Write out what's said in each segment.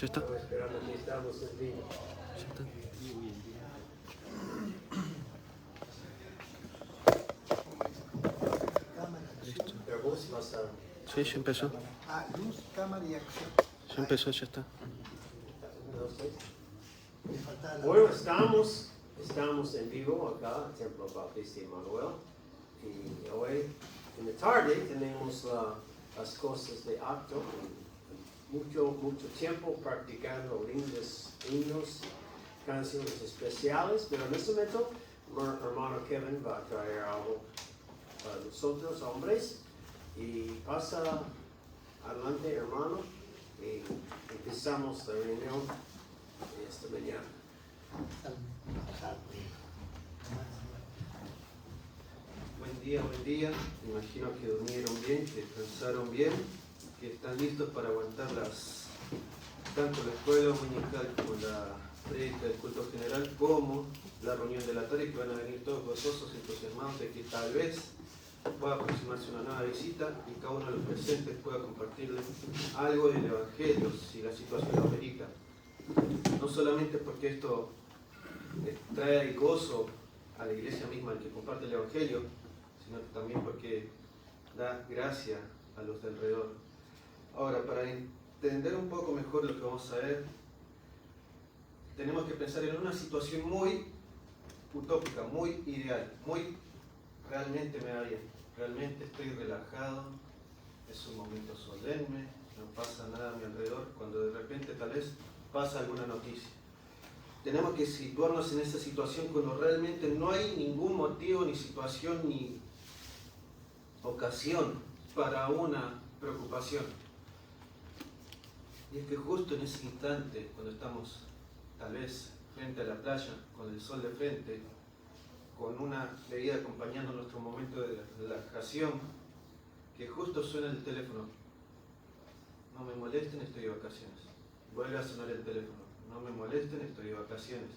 ¿Ya está? Estamos esperando que estamos en vivo. ¿Ya está? Listo. Pero vos vas a... Sí, ya empezó. Ah, luz, cámara y acción. Ya empezó, ya está. Me faltaba la Bueno, estamos en vivo acá en Templo Bautista Emmanuel. Y hoy en la tarde tenemos las cosas de acto. Mucho tiempo practicando lindos himnos, canciones especiales, pero en este momento mi hermano Kevin va a traer algo para nosotros, hombres, y pasa adelante, hermano, y empezamos la reunión de esta mañana. Buen día. Me imagino que durmieron bien, que descansaron bien, que están listos para aguantar tanto la escuela dominical como la prédica del culto general, como la reunión de la tarde, que van a venir todos gozosos, entusiasmados de que tal vez pueda aproximarse una nueva visita y cada uno de los presentes pueda compartirles algo del Evangelio, si la situación lo amerita. No solamente porque esto trae gozo a la iglesia misma el que comparte el Evangelio, sino también porque da gracia a los de alrededor. Ahora, para entender un poco mejor lo que vamos a ver, tenemos que pensar en una situación muy utópica, muy ideal, muy realmente me va bien, realmente estoy relajado, es un momento solemne, no pasa nada a mi alrededor, cuando de repente tal vez pasa alguna noticia. Tenemos que situarnos en esa situación cuando realmente no hay ningún motivo, ni situación, ni ocasión para una preocupación. Y es que justo en ese instante, cuando estamos tal vez frente a la playa, con el sol de frente, con una bebida acompañando nuestro momento de relajación, que justo suena el teléfono. No me molesten, estoy de vacaciones. Vuelve a sonar el teléfono. No me molesten, estoy de vacaciones.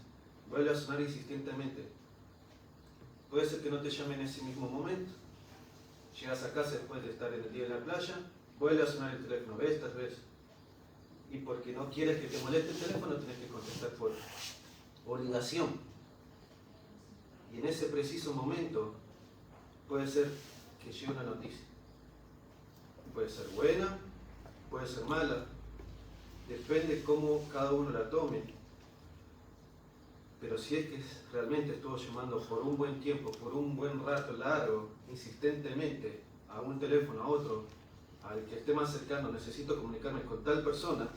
Vuelve a sonar insistentemente. Puede ser que no te llame en ese mismo momento. Llegas a casa después de estar en el día de la playa, vuelve a sonar el teléfono, estas veces. Y porque no quieres que te moleste el teléfono, tienes que contestar por obligación. Y en ese preciso momento puede ser que llegue una noticia. Puede ser buena, puede ser mala, depende cómo cada uno la tome. Pero si es que realmente estuvo llamando por un buen tiempo, por un buen rato largo, insistentemente, a un teléfono, a otro, al que esté más cercano, necesito comunicarme con tal persona,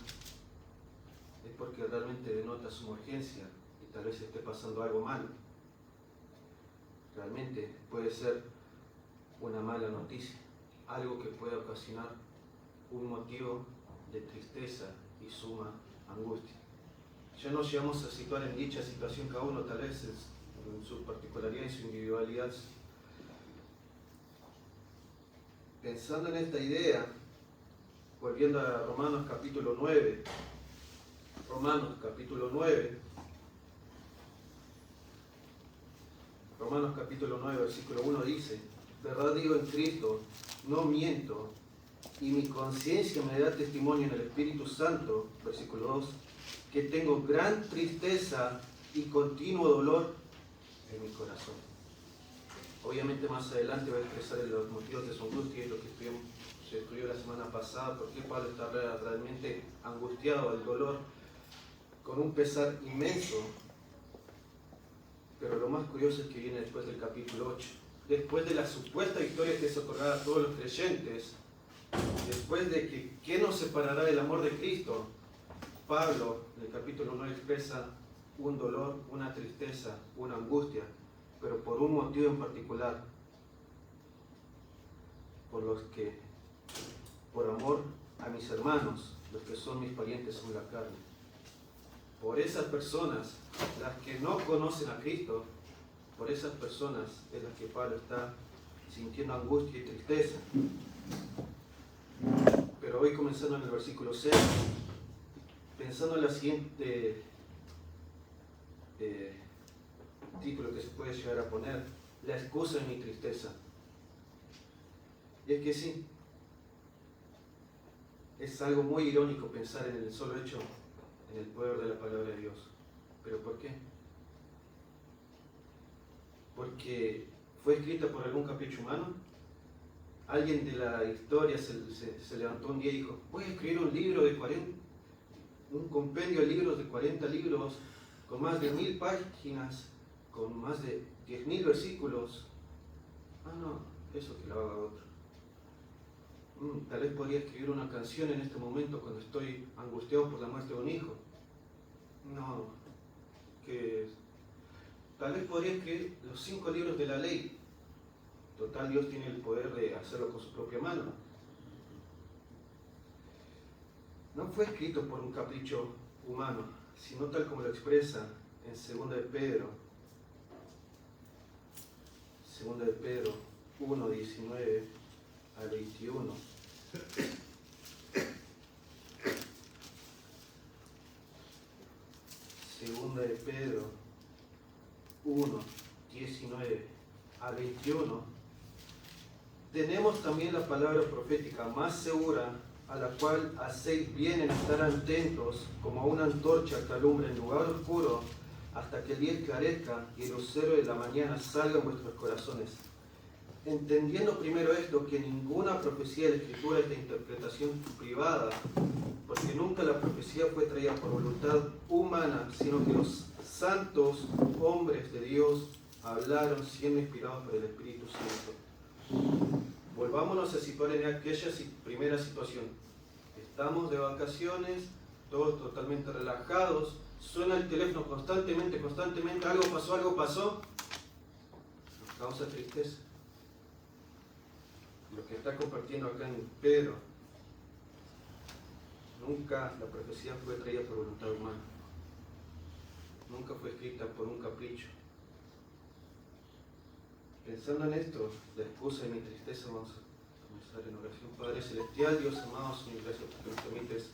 es porque realmente denota su urgencia y tal vez esté pasando algo malo. Realmente puede ser una mala noticia, algo que puede ocasionar un motivo de tristeza y suma angustia. Ya nos llegamos a situar en dicha situación cada uno, tal vez en su particularidad y su individualidad. Pensando en esta idea, volviendo a Romanos capítulo 9, Romanos capítulo 9, versículo 1 dice: verdad digo en Cristo, no miento, y mi conciencia me da testimonio en el Espíritu Santo, versículo 2, que tengo gran tristeza y continuo dolor en mi corazón. Obviamente más adelante va a expresar los motivos de su angustia y lo que se estudió la semana pasada, porque Pablo está realmente angustiado del dolor, con un pesar inmenso. Pero lo más curioso es que viene después del capítulo 8. Después de la supuesta victoria que es otorgada a todos los creyentes, después de que ¿qué nos separará del amor de Cristo? Pablo, en el capítulo 9, expresa un dolor, una tristeza, una angustia, pero por un motivo en particular, por amor a mis hermanos, los que son mis parientes según la carne. Por esas personas, las que no conocen a Cristo, por esas personas es las que Pablo está sintiendo angustia y tristeza. Pero hoy, comenzando en el versículo 6, pensando en la siguiente título que se puede llegar a poner: la excusa de mi tristeza. Y es que sí, es algo muy irónico pensar en el solo hecho en el poder de la palabra de Dios. ¿Pero por qué? Porque fue escrita por algún capricho humano. Alguien de la historia se levantó un día y dijo, voy a escribir un libro de 40, un compendio de libros de 40 libros, con más de 1000 páginas, con más de 10.000 versículos. Ah, no, eso que lo haga otro. Tal vez podría escribir una canción en este momento cuando estoy angustiado por la muerte de un hijo. No, que tal vez podría escribir los 5 libros de la ley. Total, Dios tiene el poder de hacerlo con su propia mano. No fue escrito por un capricho humano, sino tal como lo expresa en 2 de Pedro 1, 19 al 21. Segunda de Pedro 1, 19 al 21. Tenemos también la palabra profética más segura, a la cual hacéis bien en estar atentos como una antorcha que alumbra en lugar oscuro hasta que el día esclarezca y el lucero de la mañana salga en vuestros corazones. Entendiendo primero esto, que ninguna profecía de la Escritura es de interpretación privada, porque nunca la profecía fue traída por voluntad humana, sino que los santos hombres de Dios hablaron siendo inspirados por el Espíritu Santo. Volvámonos a situar en aquella primera situación. Estamos de vacaciones, todos totalmente relajados, suena el teléfono constantemente, algo pasó, nos causa tristeza. Lo que está compartiendo acá en Pedro, nunca la profecía fue traída por voluntad humana, nunca fue escrita por un capricho. Pensando en esto, la excusa de mi tristeza, vamos a comenzar en oración. Padre Celestial, Dios amado, Señor, gracias porque nos permites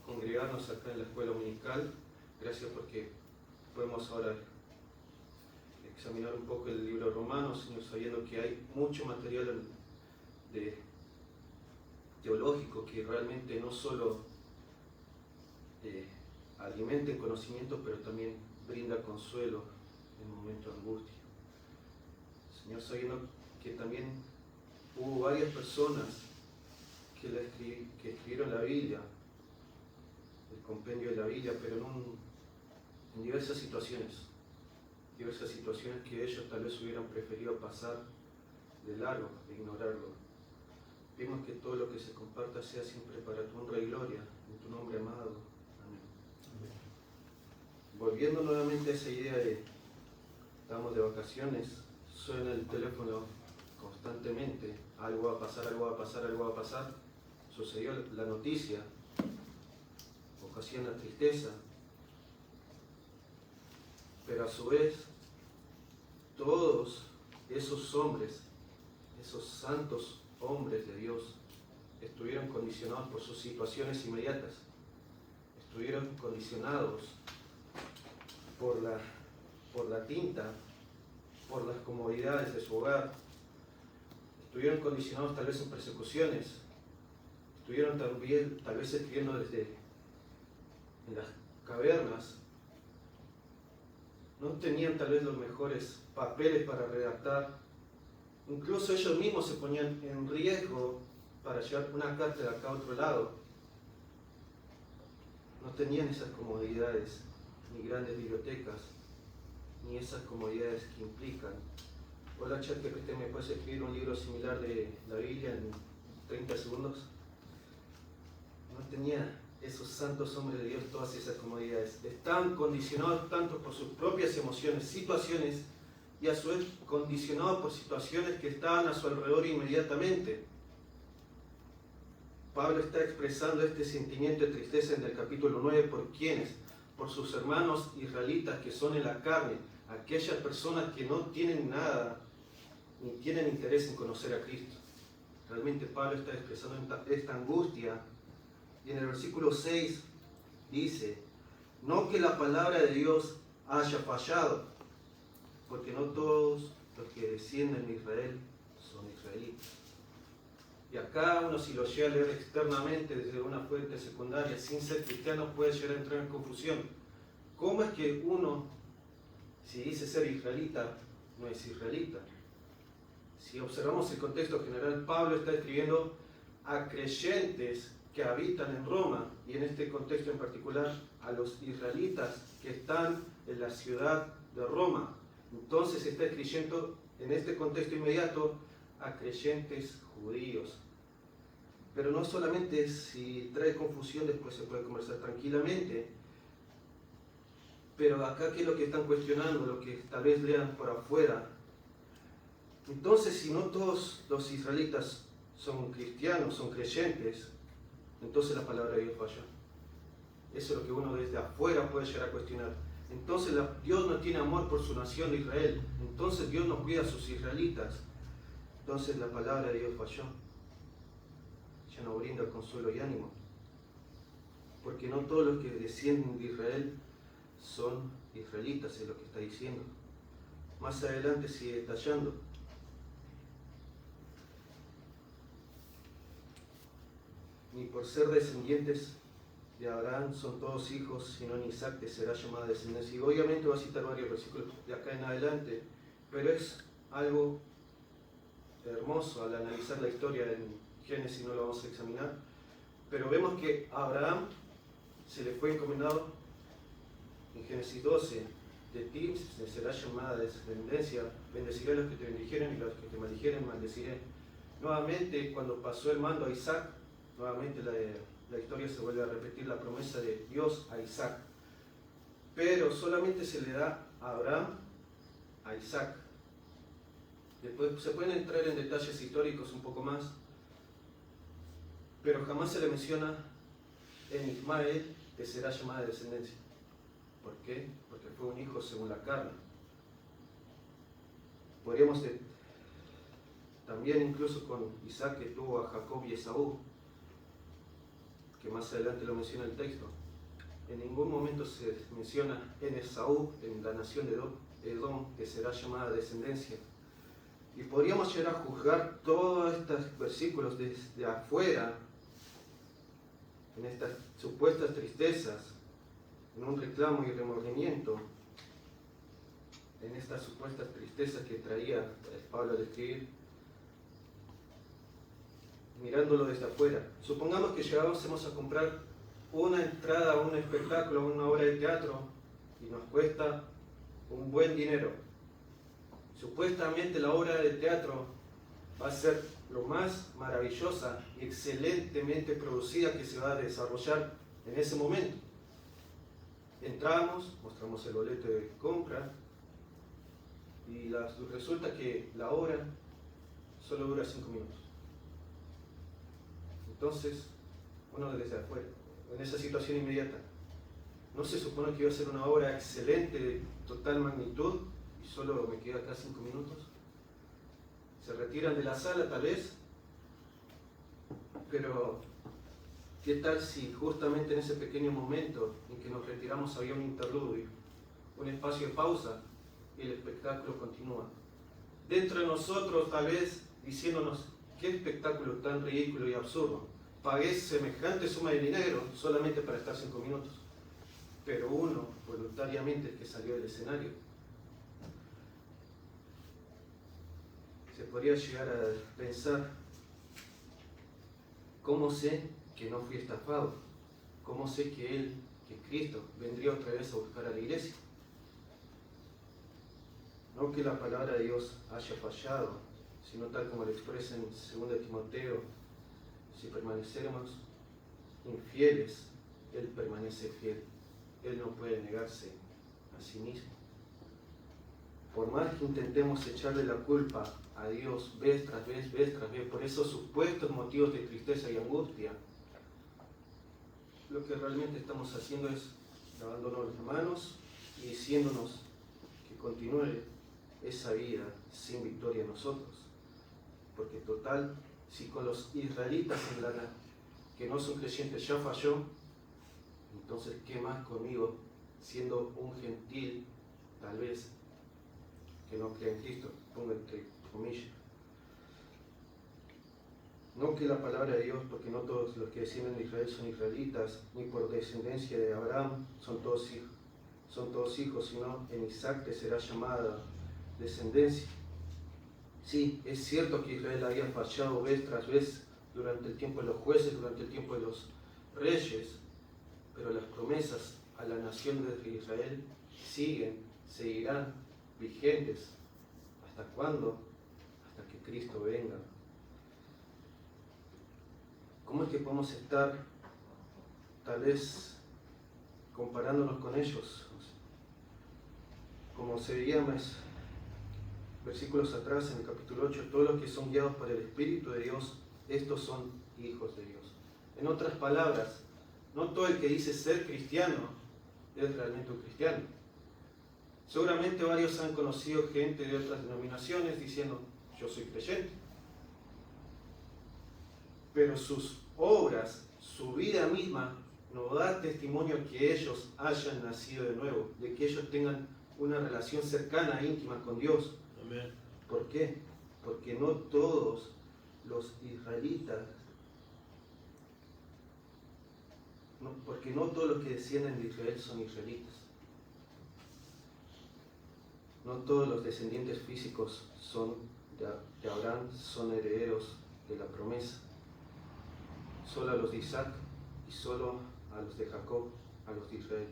congregarnos acá en la escuela dominical. Gracias porque podemos ahora examinar un poco el libro de Romanos, Señor, sabiendo que hay mucho material teológico que realmente no solo alimenta el conocimiento, pero también brinda consuelo en momentos de angustia. Señor, sabiendo que también hubo varias personas que escribieron la Biblia, el compendio de la Biblia, pero en diversas situaciones que ellos tal vez hubieran preferido pasar de largo, de ignorarlo. Pedimos que todo lo que se comparta sea siempre para tu honra y gloria, en tu nombre amado. Amén. Volviendo nuevamente a esa idea de estamos de vacaciones, suena el teléfono constantemente, algo va a pasar, sucedió la noticia, ocasiona tristeza, pero a su vez todos esos hombres, esos santos hombres de Dios, estuvieron condicionados por sus situaciones inmediatas, estuvieron condicionados por la tinta, por las comodidades de su hogar, estuvieron condicionados tal vez en persecuciones, estuvieron también tal vez escribiendo desde en las cavernas, no tenían tal vez los mejores papeles para redactar, incluso ellos mismos se ponían en riesgo para llevar una carta de acá a otro lado. No tenían esas comodidades, ni grandes bibliotecas, ni esas comodidades que implican. Hola ChatGPT, ¿me puedes escribir un libro similar de la Biblia en 30 segundos? No tenía esos santos hombres de Dios todas esas comodidades. Estaban condicionados tanto por sus propias emociones, situaciones, y a su vez condicionados por situaciones que estaban a su alrededor inmediatamente. Pablo está expresando este sentimiento de tristeza en el capítulo 9 por quienes, por sus hermanos israelitas que son en la carne, aquellas personas que no tienen nada ni tienen interés en conocer a Cristo. Realmente Pablo está expresando esta angustia, y en el versículo 6 dice: no que la palabra de Dios haya fallado, porque no todos los que descienden de Israel son israelitas. Y acá uno, si lo llega a leer externamente desde una fuente secundaria, sin ser cristiano, puede llegar a entrar en confusión. ¿Cómo es que uno, si dice ser israelita, no es israelita? Si observamos el contexto general, Pablo está escribiendo a creyentes que habitan en Roma, y en este contexto en particular a los israelitas que están en la ciudad de Roma. Entonces está escribiendo en este contexto inmediato a creyentes judíos. Pero no solamente si trae confusión, después se puede conversar tranquilamente. Pero acá, ¿qué es lo que están cuestionando? Lo que tal vez lean por afuera. Entonces, si no todos los israelitas son cristianos, son creyentes, entonces la palabra de Dios falla. Eso es lo que uno desde afuera puede llegar a cuestionar. Entonces Dios no tiene amor por su nación de Israel. Entonces Dios no cuida a sus israelitas. Entonces la palabra de Dios falló. Ya no brinda consuelo y ánimo. Porque no todos los que descienden de Israel son israelitas, es lo que está diciendo. Más adelante sigue detallando. Ni por ser descendientes de Abraham son todos hijos, sino en Isaac que será llamada descendencia. Y obviamente va a citar varios versículos de acá en adelante, pero es algo hermoso al analizar la historia en Génesis, no lo vamos a examinar, pero vemos que a Abraham se le fue encomendado en Génesis 12, de ti será llamada descendencia, bendeciré a los que te bendijeren y a los que te maldijeren maldeciré. Nuevamente, cuando pasó el mando a Isaac, nuevamente la historia se vuelve a repetir, la promesa de Dios a Isaac. Pero solamente se le da a Abraham, a Isaac. Después se pueden entrar en detalles históricos un poco más, pero jamás se le menciona en Ismael que será llamada descendencia. ¿Por qué? Porque fue un hijo según la carne. Podríamos también incluso con Isaac, que tuvo a Jacob y Esaú, que más adelante lo menciona el texto. En ningún momento se menciona en Esaú, en la nación de Edom, que será llamada descendencia. Y podríamos llegar a juzgar todos estos versículos desde afuera, en estas supuestas tristezas, en un reclamo y remordimiento, en estas supuestas tristezas que traía Pablo al escribir, mirándolo desde afuera. Supongamos que llegásemos a comprar una entrada a un espectáculo, a una obra de teatro, y nos cuesta un buen dinero. Supuestamente la obra de teatro va a ser lo más maravillosa y excelentemente producida que se va a desarrollar en ese momento. Entramos, mostramos el boleto de compra y resulta que la obra solo dura 5 minutos. Entonces, uno desde afuera, en esa situación inmediata, ¿no se supone que iba a ser una obra excelente de total magnitud y solo me queda acá 5 minutos? Se retiran de la sala tal vez, pero ¿qué tal si justamente en ese pequeño momento en que nos retiramos había un interludio, un espacio de pausa y el espectáculo continúa? Dentro de nosotros tal vez diciéndonos, qué espectáculo tan ridículo y absurdo. Pagué semejante suma de dinero solamente para estar 5 minutos. Pero uno, voluntariamente, es que salió del escenario. Se podría llegar a pensar, ¿cómo sé que no fui estafado? ¿Cómo sé que Cristo, vendría otra vez a buscar a la iglesia? No que la palabra de Dios haya fallado, sino tal como lo expresa en 2 Timoteo, si permanecemos infieles, Él permanece fiel. Él no puede negarse a sí mismo. Por más que intentemos echarle la culpa a Dios vez tras vez por esos supuestos motivos de tristeza y angustia, lo que realmente estamos haciendo es lavándonos las manos y diciéndonos que continúe esa vida sin victoria en nosotros. Porque total, si con los israelitas que no son creyentes ya falló, entonces ¿qué más conmigo, siendo un gentil, tal vez, que no cree en Cristo? Pongo entre comillas. No que la palabra de Dios, porque no todos los que descienden de Israel son israelitas, ni por descendencia de Abraham son todos hijos, sino en Isaac te será llamada descendencia. Sí, es cierto que Israel había fallado vez tras vez durante el tiempo de los jueces, durante el tiempo de los reyes, pero las promesas a la nación de Israel seguirán vigentes. ¿Hasta cuándo? Hasta que Cristo venga. ¿Cómo es que podemos estar tal vez comparándonos con ellos? Como se veía versículos atrás en el capítulo 8, todos los que son guiados por el Espíritu de Dios, estos son hijos de Dios. En otras palabras, no todo el que dice ser cristiano es realmente un cristiano. Seguramente varios han conocido gente de otras denominaciones diciendo, yo soy creyente. Pero sus obras, su vida misma, no da testimonio que ellos hayan nacido de nuevo, de que ellos tengan una relación cercana e íntima con Dios. Amén. ¿Por qué? Porque no todos los israelitas, porque no todos los que descienden de Israel son israelitas. No todos los descendientes físicos de Abraham son herederos de la promesa. Solo a los de Isaac y solo a los de Jacob, a los de Israel.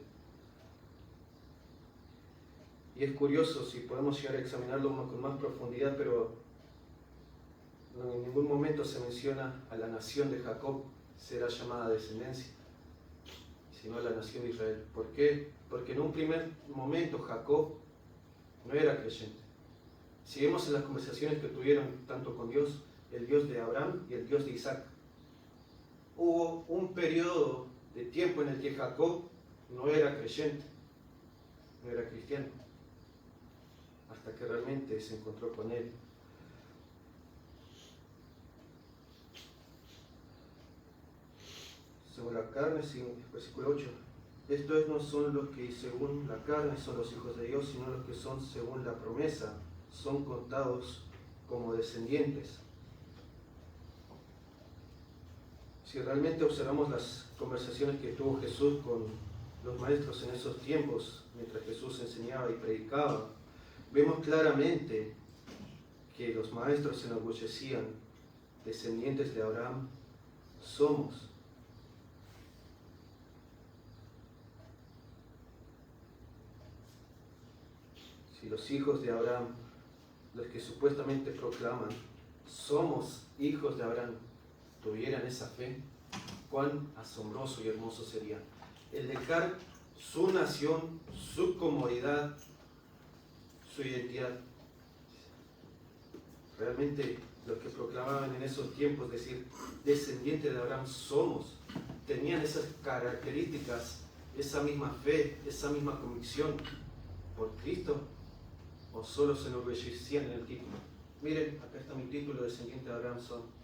Y es curioso si podemos llegar a examinarlo con más profundidad, pero en ningún momento se menciona a la nación de Jacob será llamada descendencia, sino a la nación de Israel. ¿Por qué? Porque en un primer momento Jacob no era creyente. Si vemos en las conversaciones que tuvieron tanto con Dios, el Dios de Abraham y el Dios de Isaac, hubo un periodo de tiempo en el que Jacob no era creyente, no era cristiano, hasta que realmente se encontró con él. Según la carne, versículo 8, estos no son los que según la carne son los hijos de Dios, sino los que son según la promesa, son contados como descendientes. Si realmente observamos las conversaciones que tuvo Jesús con los maestros en esos tiempos, mientras Jesús enseñaba y predicaba, vemos claramente que los maestros se enorgullecían, descendientes de Abraham somos. Si los hijos de Abraham, los que supuestamente proclaman, somos hijos de Abraham, tuvieran esa fe, cuán asombroso y hermoso sería el dejar su nación, su comodidad, su identidad. Realmente los que proclamaban en esos tiempos decir descendientes de Abraham somos, tenían esas características, esa misma fe, esa misma convicción por Cristo, o solo se enorgullecían en el título. Miren, acá está mi título, descendiente de Abraham son.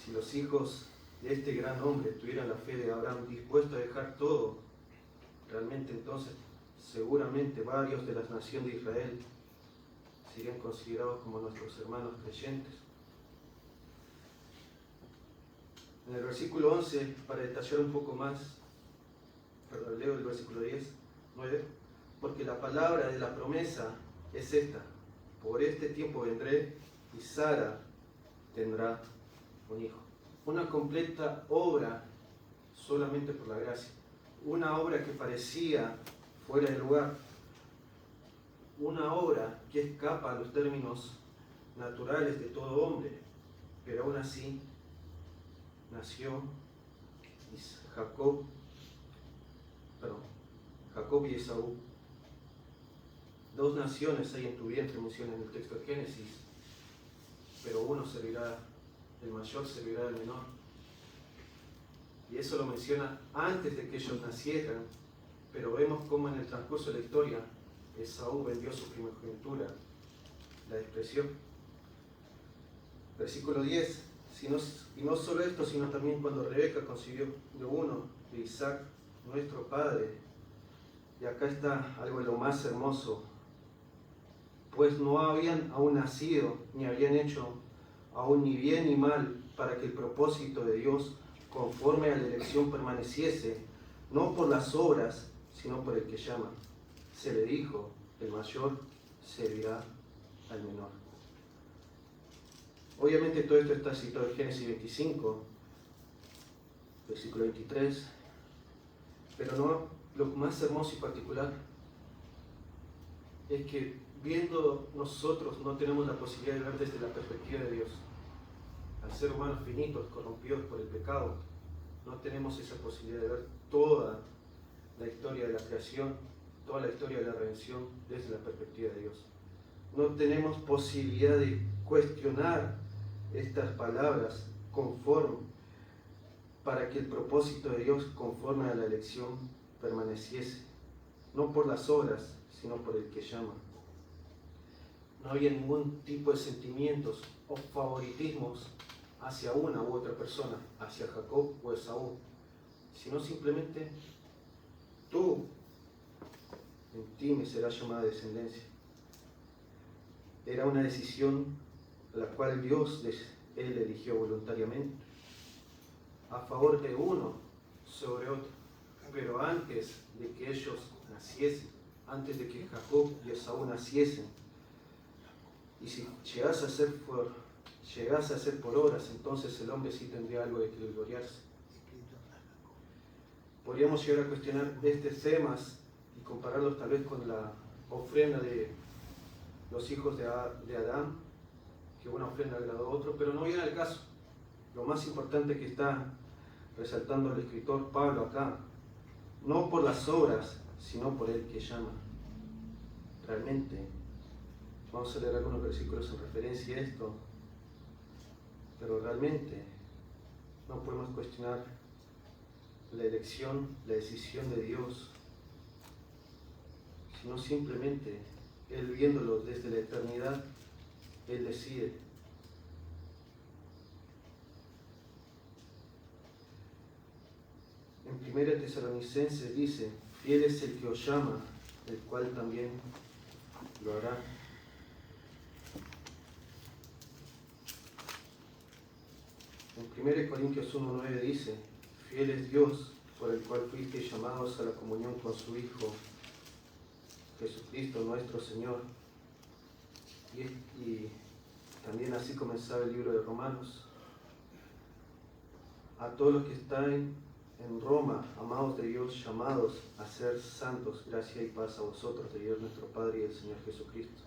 Si los hijos de este gran hombre tuvieran la fe de Abraham dispuesto a dejar todo, realmente entonces seguramente varios de la nación de Israel serían considerados como nuestros hermanos creyentes. En el versículo 11, para detallar un poco más, leo el versículo 9, porque la palabra de la promesa es esta: por este tiempo vendré y Sara tendrá un hijo. Una completa obra solamente por la gracia. Una obra que parecía fuera de lugar. Una obra que escapa a los términos naturales de todo hombre. Pero aún así nació Jacob y Esaú. Dos naciones hay en tu vientre, menciona en el texto de Génesis, pero uno servirá, el mayor servirá al menor. Y eso lo menciona antes de que ellos nacieran, pero vemos cómo en el transcurso de la historia Esaú vendió su primogenitura, la despreció. Versículo 10, y no solo esto, sino también cuando Rebeca concibió de uno, de Isaac, nuestro padre. Y acá está algo de lo más hermoso, pues no habían aún nacido, ni habían hecho aún ni bien ni mal, para que el propósito de Dios, conforme a la elección, permaneciese, no por las obras, sino por el que llama. Se le dijo, el mayor servirá al menor. Obviamente todo esto está citado en Génesis 25, versículo 23, pero no, lo más hermoso y particular es que viendo nosotros no tenemos la posibilidad de ver desde la perspectiva de Dios. Al ser humanos finitos, corrompidos por el pecado, no tenemos esa posibilidad de ver toda la historia de la creación, toda la historia de la redención desde la perspectiva de Dios. No tenemos posibilidad de cuestionar estas palabras conforme para que el propósito de Dios conforme a la elección permaneciese, no por las obras, sino por el que llama. No había ningún tipo de sentimientos o favoritismos hacia una u otra persona, hacia Jacob o Esaú, sino simplemente tú, en ti me será llamada descendencia. Era una decisión la cual Dios él eligió voluntariamente a favor de uno sobre otro, pero antes de que ellos naciesen, antes de que Jacob y Esaú naciesen, y si llegase a ser por obras, entonces el hombre sí tendría algo de que gloriarse. Podríamos llegar a cuestionar estos temas y compararlos tal vez con la ofrenda de los hijos de Adán, que una ofrenda agradó a otro, pero no viene al caso. Lo más importante que está resaltando el escritor Pablo acá, no por las obras, sino por el que llama. Realmente, vamos a leer algunos versículos en referencia a esto, pero realmente no podemos cuestionar la elección, la decisión de Dios, sino simplemente Él viéndolo desde la eternidad, Él decide. En 1 Tesalonicenses dice, fiel es el que os llama, el cual también lo hará. En 1 Corintios 1:9 dice, fiel es Dios, por el cual fuisteis llamados a la comunión con su Hijo, Jesucristo nuestro Señor. Y también así comenzaba el libro de Romanos. A todos los que están en Roma, amados de Dios, llamados a ser santos, gracia y paz a vosotros, de Dios nuestro Padre y del Señor Jesucristo.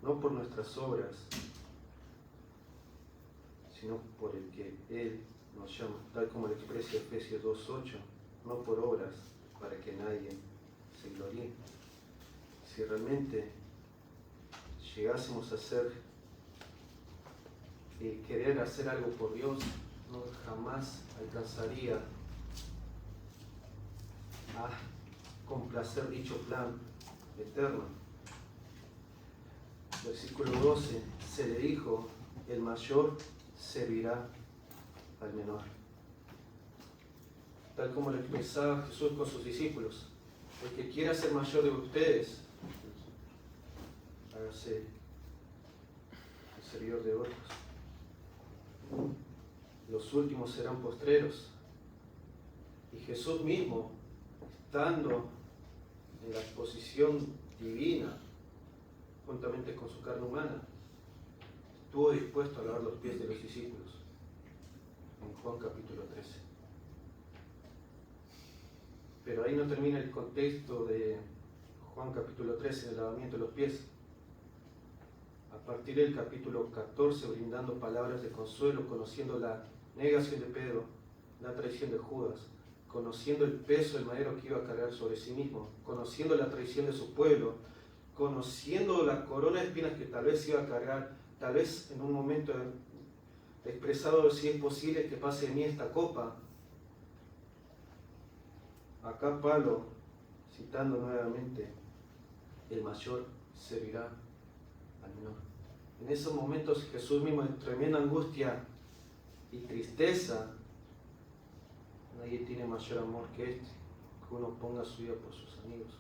No por nuestras obras, sino por el que Él nos llama, tal como lo expresa Efesios 2:8, no por obras, para que nadie se gloríe. Si realmente llegásemos a querer hacer algo por Dios, no jamás alcanzaría a complacer dicho plan eterno. Versículo 12, se le dijo, el mayor servirá al menor. Tal como lo expresaba Jesús con sus discípulos, el que quiera ser mayor de ustedes, hágase el servidor de otros. Los últimos serán postreros. Y Jesús mismo, estando en la posición divina, juntamente con su carne humana, estuvo dispuesto a lavar los pies de los discípulos. En Juan capítulo 13. Pero ahí no termina el contexto de Juan capítulo 13 del lavamiento de los pies. A partir del capítulo 14, brindando palabras de consuelo, conociendo la negación de Pedro, la traición de Judas, conociendo el peso del madero que iba a cargar sobre sí mismo, conociendo la traición de su pueblo, conociendo la corona de espinas que tal vez iba a cargar, tal vez en un momento expresado si es posible que pase de mí esta copa. Acá Pablo, citando nuevamente, el mayor servirá al menor. En esos momentos Jesús mismo, en tremenda angustia y tristeza, nadie tiene mayor amor que este, que uno ponga su vida por sus amigos.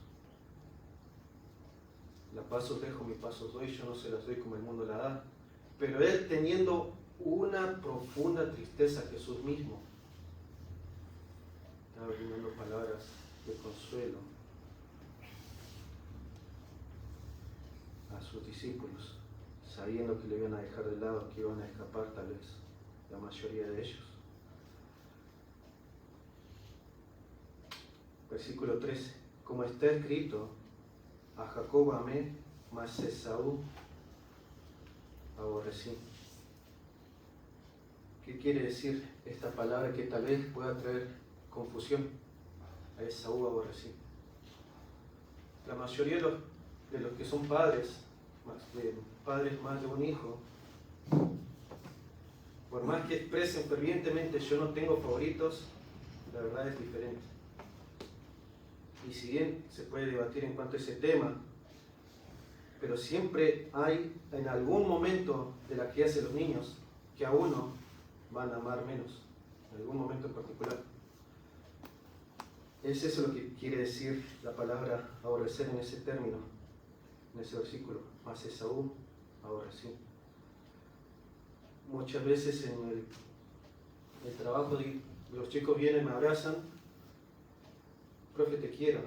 La paz os dejo, mi paz os doy, yo no se las doy como el mundo la da. pero él teniendo una profunda tristeza, Jesús mismo estaba brindando palabras de consuelo a sus discípulos, sabiendo que le iban a dejar de lado, que iban a escapar tal vez la mayoría de ellos. Versículo 13. Como está escrito, a Jacob amé, mas a Esaú aborrecí. ¿Qué quiere decir esta palabra que tal vez pueda traer confusión? A Esaú aborrecí. La mayoría de los que son padres más de un hijo, por más que expresen fervientemente yo no tengo favoritos, la verdad es diferente. Y si bien se puede debatir en cuanto a ese tema, pero siempre hay en algún momento de la crianza de los niños que a uno van a amar menos, en algún momento en particular. Es eso lo que quiere decir la palabra aborrecer en ese término, en ese versículo, mas Esaú aborrecí. Muchas veces en el trabajo los chicos vienen, me abrazan, profe, te quiero,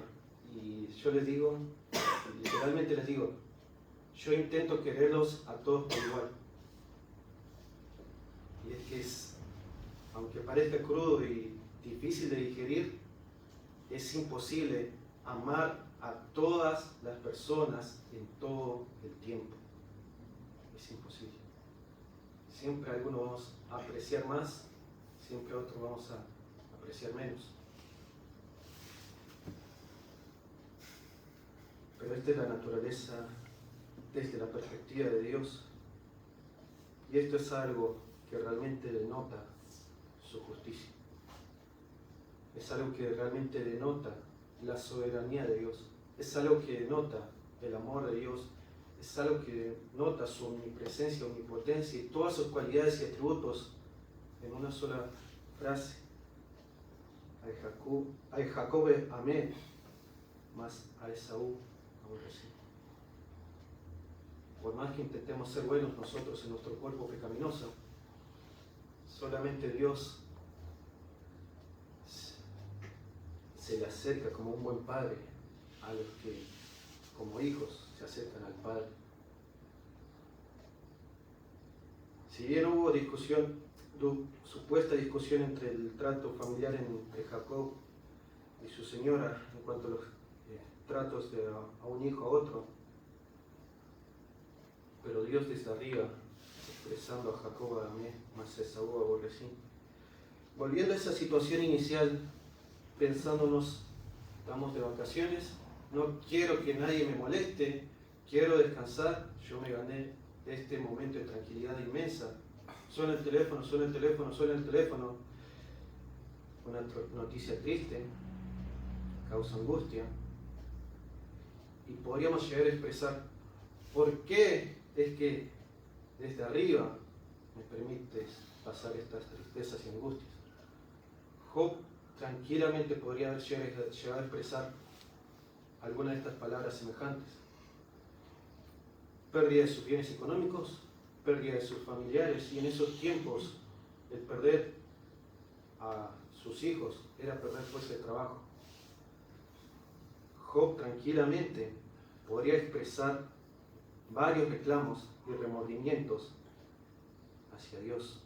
y yo les digo, literalmente les digo, yo intento quererlos a todos por igual. Y es que aunque parezca crudo y difícil de digerir, es imposible amar a todas las personas en todo el tiempo. Es imposible. Siempre a algunos vamos a apreciar más, siempre a otros vamos a apreciar menos. Pero esta es la naturaleza desde la perspectiva de Dios. Y esto es algo que realmente denota su justicia. Es algo que realmente denota la soberanía de Dios. Es algo que denota el amor de Dios. Es algo que denota su omnipresencia, omnipotencia y todas sus cualidades y atributos en una sola frase. A Jacob amé, mas a Esaú aborrecí. Por más que intentemos ser buenos nosotros en nuestro cuerpo pecaminoso, solamente Dios se le acerca como un buen padre a los que, como hijos, se acercan al Padre. Si bien hubo supuesta discusión entre el trato familiar entre Jacob y su señora en cuanto a los tratos a un hijo a otro, pero Dios desde arriba, expresando a Jacob amé, mas a Esaú aborrecí. Volviendo a esa situación inicial, pensándonos, estamos de vacaciones, no quiero que nadie me moleste, quiero descansar, yo me gané este momento de tranquilidad inmensa. Suena el teléfono, suena el teléfono, suena el teléfono. Una noticia triste, causa angustia. Y podríamos llegar a expresar, ¿por qué es que desde arriba me permites pasar estas tristezas y angustias? Job tranquilamente podría haber llegado a expresar alguna de estas palabras semejantes. Pérdida de sus bienes económicos, pérdida de sus familiares, y en esos tiempos el perder a sus hijos era perder fuerza de trabajo. Job tranquilamente podría expresar varios reclamos y remordimientos hacia Dios.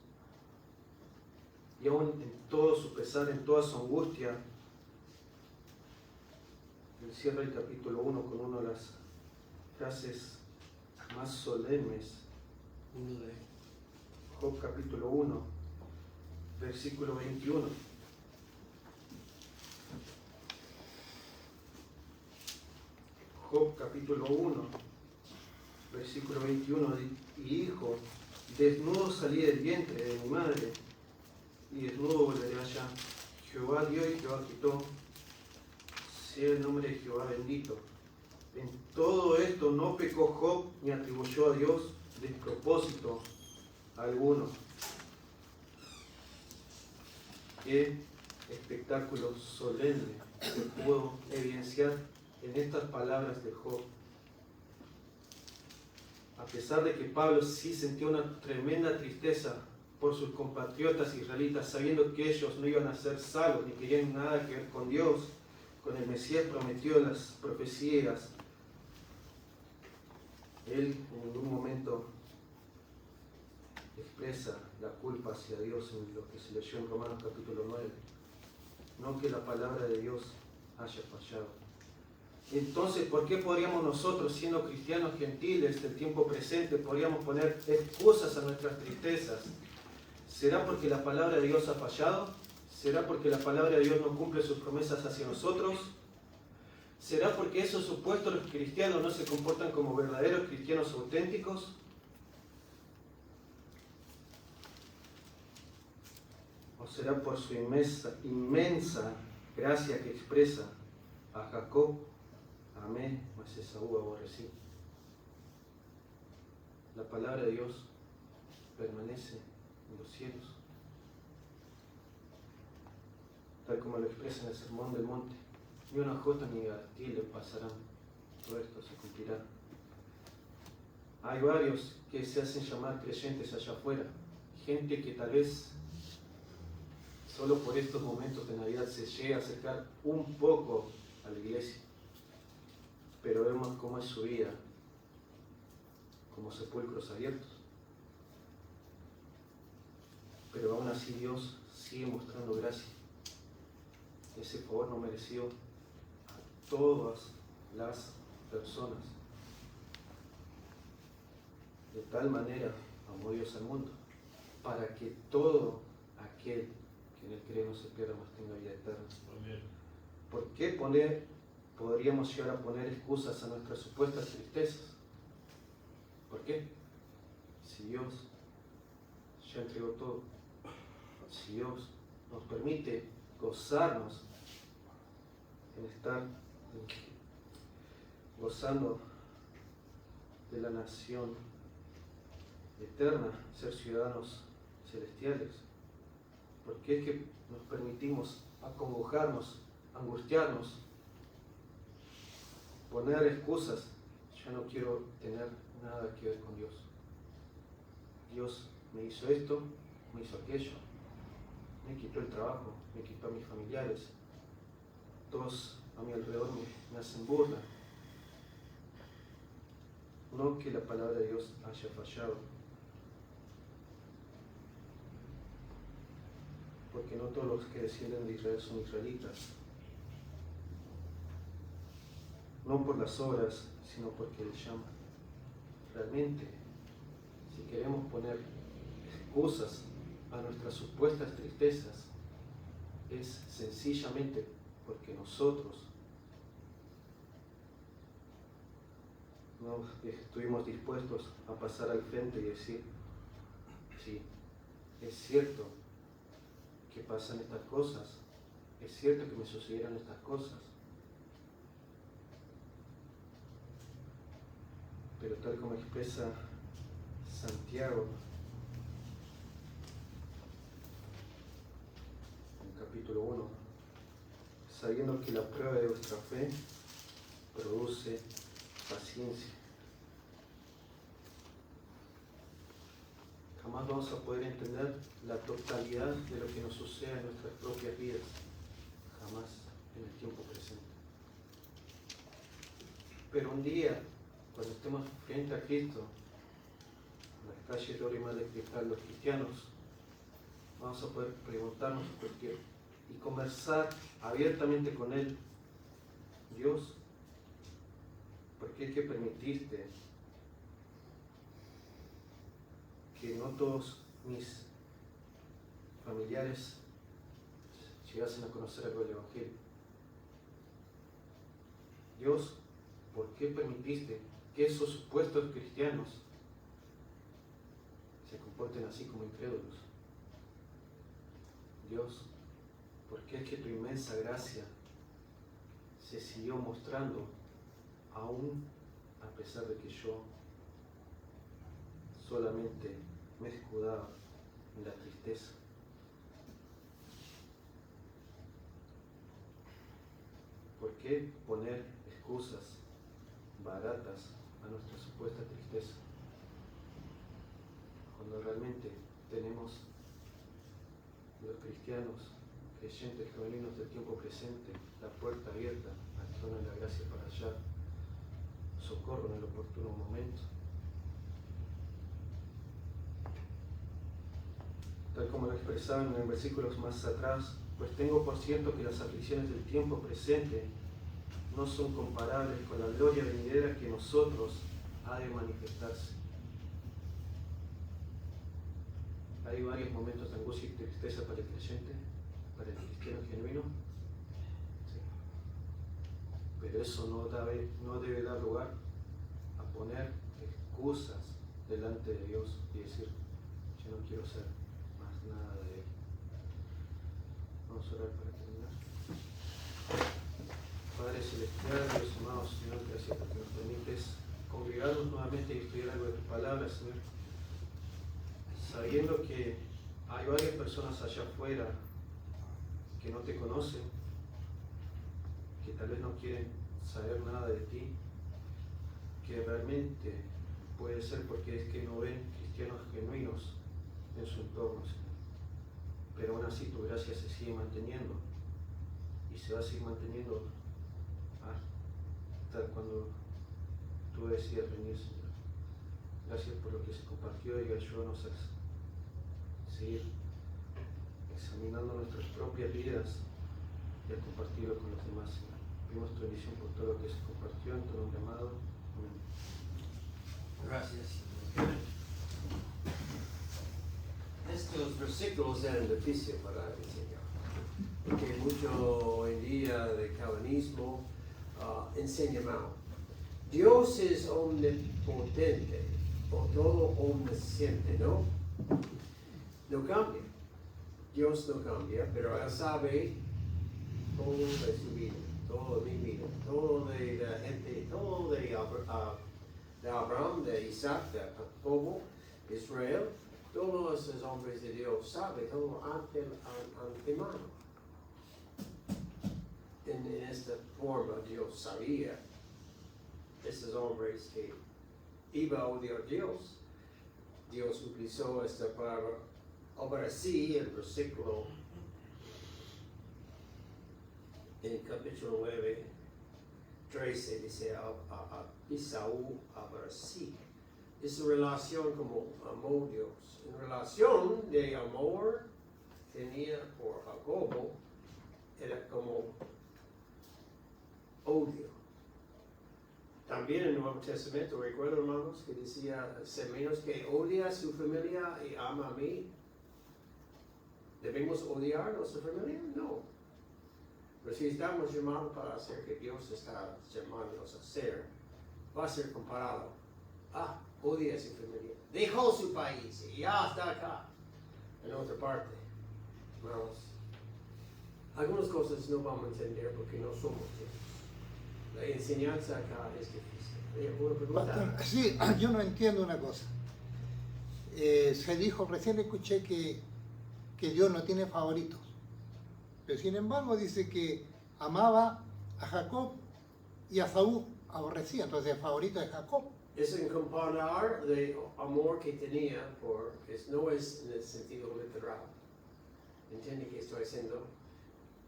Y aún en todo su pesar, en toda su angustia, él cierra el capítulo 1 con una de las frases más solemnes. Job capítulo 1, versículo 21. Job capítulo 1, versículo 21. Y hijo, desnudo salí del vientre de mi madre, y desnudo volveré allá. Jehová dio y Jehová quitó. Sea el nombre de Jehová bendito. En todo esto no pecó Job ni atribuyó a Dios despropósito alguno. Qué espectáculo solemne se pudo evidenciar en estas palabras de Job. a pesar de que Pablo sí sentía una tremenda tristeza por sus compatriotas israelitas, sabiendo que ellos no iban a ser salvos ni querían nada que ver con Dios, con el Mesías prometido en las profecías, él en ningún momento expresa la culpa hacia Dios en lo que se leyó en Romanos capítulo 9. No que la palabra de Dios haya fallado. Entonces, ¿por qué podríamos nosotros, siendo cristianos gentiles del tiempo presente, podríamos poner excusas a nuestras tristezas? ¿Será porque la palabra de Dios ha fallado? ¿Será porque la palabra de Dios no cumple sus promesas hacia nosotros? ¿Será porque esos supuestos cristianos no se comportan como verdaderos cristianos auténticos? ¿O será por su inmensa gracia que expresa a Jacob, amé, mas Esaú aborrecí? La palabra de Dios permanece en los cielos, tal como lo expresa en el Sermón del Monte. Ni una jota ni a ti le pasarán, todo esto se cumplirá. Hay varios que se hacen llamar creyentes allá afuera, gente que tal vez solo por estos momentos de Navidad se llega a acercar un poco a la iglesia, pero vemos cómo es su vida, como sepulcros abiertos. Pero aún así Dios sigue mostrando gracia, ese favor no merecido a todas las personas. De tal manera amó Dios al mundo, para que todo aquel que en él cree no se pierda, mas tenga vida eterna. Amén. ¿Por qué podríamos llegar a poner excusas a nuestras supuestas tristezas? ¿Por qué? Si Dios ya entregó todo, si Dios nos permite gozarnos en estar gozando de la nación eterna, ser ciudadanos celestiales, ¿por qué es que nos permitimos acongojarnos, angustiarnos, poner excusas? Ya no quiero tener nada que ver con Dios. Dios me hizo esto, me hizo aquello, me quitó el trabajo, me quitó a mis familiares, todos a mi alrededor me hacen burla. No que la palabra de Dios haya fallado, porque no todos los que descienden de Israel son israelitas, no por las obras, sino porque Él llama. Realmente, si queremos poner excusas a nuestras supuestas tristezas, es sencillamente porque nosotros no estuvimos dispuestos a pasar al frente y decir, sí, es cierto que pasan estas cosas, es cierto que me sucedieron estas cosas, pero tal como expresa Santiago en capítulo 1, sabiendo que la prueba de vuestra fe produce paciencia. Jamás vamos a poder entender la totalidad de lo que nos sucede en nuestras propias vidas, jamás en el tiempo presente. Pero un día, cuando estemos frente a Cristo, en las calles de oro y mar de cristal, los cristianos, vamos a poder preguntarnos por qué y conversar abiertamente con Él. Dios, ¿por qué es que permitiste que no todos mis familiares llegasen a conocer algo del Evangelio? Dios, ¿por qué permitiste que esos supuestos cristianos se comporten así como incrédulos? Dios, ¿por qué es que tu inmensa gracia se siguió mostrando aún a pesar de que yo solamente me escudaba en la tristeza? ¿Por qué poner excusas baratas a nuestra supuesta tristeza? realmente tenemos los cristianos, creyentes genuinos del tiempo presente, la puerta abierta al trono de la gracia para hallar socorro en el oportuno momento. Tal como lo expresaban en versículos más atrás, pues tengo por cierto que las aflicciones del tiempo presente no son comparables con la gloria venidera que en nosotros ha de manifestarse. Hay varios momentos de angustia y tristeza para el creyente, para el cristiano genuino, sí. Pero eso no debe dar lugar a poner excusas delante de Dios y decir, yo no quiero ser más nada de Él. Vamos a orar para terminar. Padre Celestial, Dios amado Señor, gracias porque nos permites congregarnos nuevamente y estudiar algo de tu palabra, Señor, sabiendo que hay varias personas allá afuera que no te conocen, que tal vez no quieren saber nada de ti, que realmente puede ser porque es que no ven cristianos genuinos en su entorno, Señor. Pero aún así tu gracia se sigue manteniendo y se va a seguir manteniendo hasta cuando tú decidas venir, Señor. Gracias por lo que se compartió y ayúdanos a seguir examinando nuestras propias vidas y a compartirlo con los demás, Señor. Pedimos tu bendición por todo lo que se compartió en tu nombre amado. Amén. Gracias. Estos versículos eran difíciles para enseñar, porque mucho hoy en día de calvinismo enseña mal. Dios es omnipotente o todo omnisciente, ¿no? No cambia. Dios no cambia, pero Él sabe todo de su vida, todo de mi vida, todo de la gente, todo de Abraham, de Isaac, de Jacobo, Israel. Todos esos hombres de Dios saben todo antemano. En esta forma Dios sabía esos hombres que iba a odiar a Dios. Dios utilizó esta palabra, ahora sí, el versículo en el capítulo 9, 13 dice a Esaú aborrecí. Es relación como amó Dios. En relación de amor tenía por Jacobo, era como odio. También en el Nuevo Testamento, recuerdo hermanos, que decía, sé menos que odia a su familia y ama a mí. ¿Debemos odiar a nuestra familia? No. Pero si estamos llamados para hacer que Dios está llamándonos a hacer, va a ser comparado. Odia a su familia. Dejó su país y ya está acá, en otra parte. Hermanos, algunas cosas no vamos a entender porque no somos Dios. La enseñanza acá es difícil. ¿Alguna pregunta? Sí, yo no entiendo una cosa. Se dijo, recién escuché que Dios no tiene favoritos. Pero sin embargo dice que amaba a Jacob y a Saúl aborrecía. Entonces el favorito es Jacob. Es en comparar de amor que tenía no es en el sentido literal. ¿Entiende qué estoy diciendo?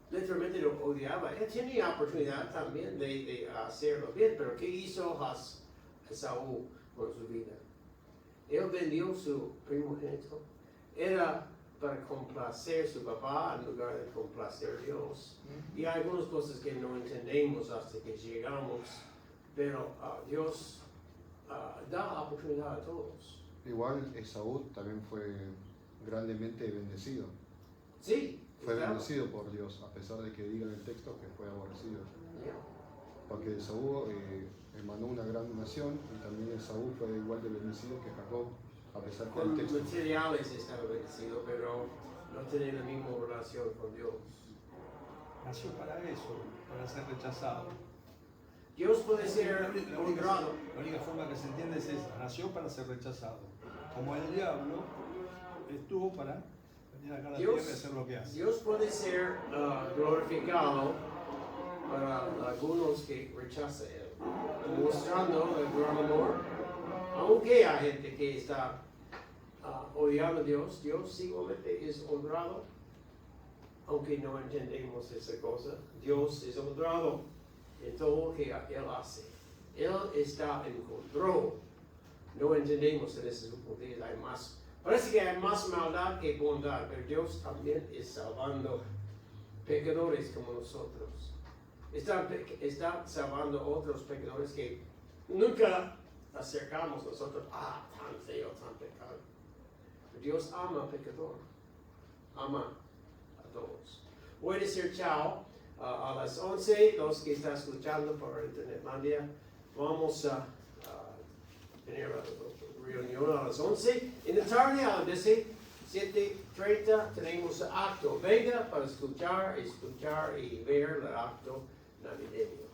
Literalmente lo odiaba. Él tenía oportunidad también de hacerlo bien, pero ¿qué hizo Saúl con su vida? Él vendió su primogénito. Era para complacer a su papá en lugar de complacer a Dios. Y hay algunas cosas que no entendemos hasta que llegamos, pero Dios da oportunidad a todos. Igual Esaú también fue grandemente bendecido. Sí. Fue bendecido por Dios, a pesar de que diga en el texto que fue aborrecido. Yeah. Porque Esaú emanó una gran nación y también Esaú fue igual de bendecido que Jacob, a pesar que el Con texto. materiales estaba bendecido, pero no tenía la misma relación con Dios. Nació para eso, para ser rechazado. Dios puede ser honrado. La única forma que se entiende es esa, nació para ser rechazado. Como el diablo estuvo para venir acá a la tierra y hacer lo que hace. Dios puede ser glorificado para algunos que rechazan Él, mostrando el gran amor, aunque hay gente que está odiando a Dios, Dios igualmente es honrado, aunque no entendemos esa cosa. Dios es honrado en todo lo que Él hace. Él está en control. No entendemos en esos días, hay más. Parece que hay más maldad que bondad, pero Dios también es salvando pecadores como nosotros. Está salvando a otros pecadores que nunca acercamos nosotros. Tan feo, tan pecado. Pero Dios ama al pecador. Ama a todos. Voy a decir chao a las 11. Los que están escuchando por Internetlandia, vamos a tener la reunión a las 11. En la tarde, a las 7:30, tenemos acto. Venga para escuchar y ver el acto navideño.